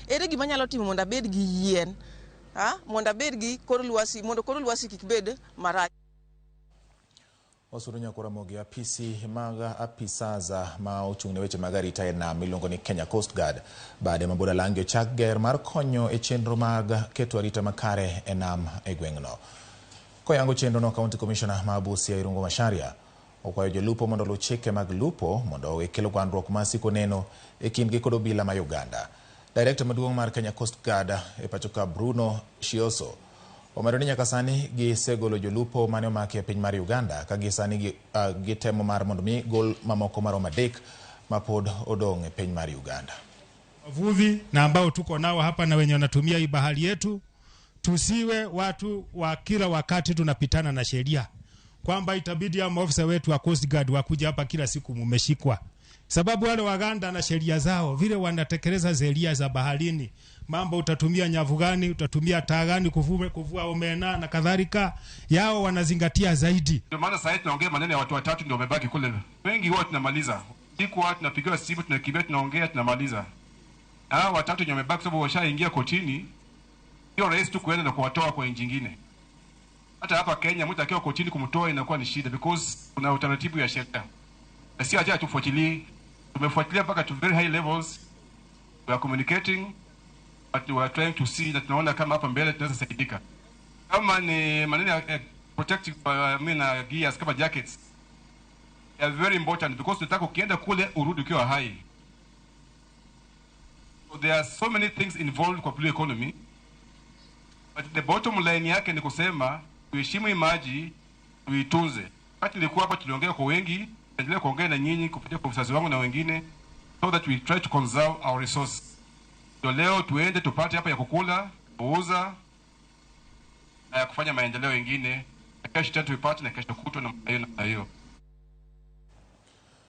ere gima nyalo timo mondo abed gi yien mondo abed gi kor lwasi mondo kor lwasi kik bed marach. Osuru nyako Ramogi apisi mag apisaza ma ochung'ne weche mag arita e nam miluongo ni Kenya Coast Guard baada ya maboda langi ochak ger mar konyo e chenro mag keto arita makare e nam e gweng'no. Koyango chenro no, County Commissioner ma Busia Irungo Masharia okwayo jolupo mondo luw chike mag lupo mondo wekelo gwandruok masiko neno e kindgi kod obila ma Uganda. Director maduong' mar Kenya Coast Guard e pachoka Bruno Shioso omero ni nyaka sani gisegolo jolupo mane omaki e piny mar Uganda ka gisani gitemo mar mondo mi gol mamoko marom adek mapod odong' e piny mar Uganda. Wavuvi na ambao tuko nao hapa na wenye wanatumia hii bahari yetu, tusiwe watu wa kila wakati tunapitana na sheria, kwamba itabidi ya maofisa wetu wa Coast Guard wakuja hapa kila siku mumeshikwa. Sababu wale Waganda na sheria zao vile wanatekeleza sheria za baharini, mambo utatumia nyavu gani, utatumia taa gani kuvua omena na kadhalika, yao wanazingatia zaidi. Ndio maana sasa tunaongea maneno ya watu watatu ndio wamebaki kule. Wengi wao tunamaliza. Siku watu tunapigiwa simu, tunakimbia, tunaongea, tunamaliza. Hao watatu ndio wamebaki sababu washaingia kotini. Hiyo rais tu kuenda na kuwatoa kwa nchi nyingine. Hata hapa Kenya mtu akiwa kotini kumtoa inakuwa ni shida because kuna utaratibu ya sheria. Na si acha tufuatilie. Tumefuatilia mpaka to very high levels. We are communicating, but we are trying to see that tunaona kama hapa mbele tunaweza saidika. Kama ni maneno ya protective gears kama jackets, they are very important because tunataka ukienda kule urudi ukiwa high. So there are so many things involved kwa blue economy, but the bottom line yake ni kusema tuheshimu maji, tuitunze. Wakati nilikuwa hapa tuliongea kwa wengi, endelea kuongea na nyinyi kupitia kwa wazazi wangu na wengine, so that we try to conserve our resources. So leo tuende tupate hapa ya kukula, kuuza na ya kufanya maendeleo mengine. Kesho tuipate na kesho kutwa na hiyo.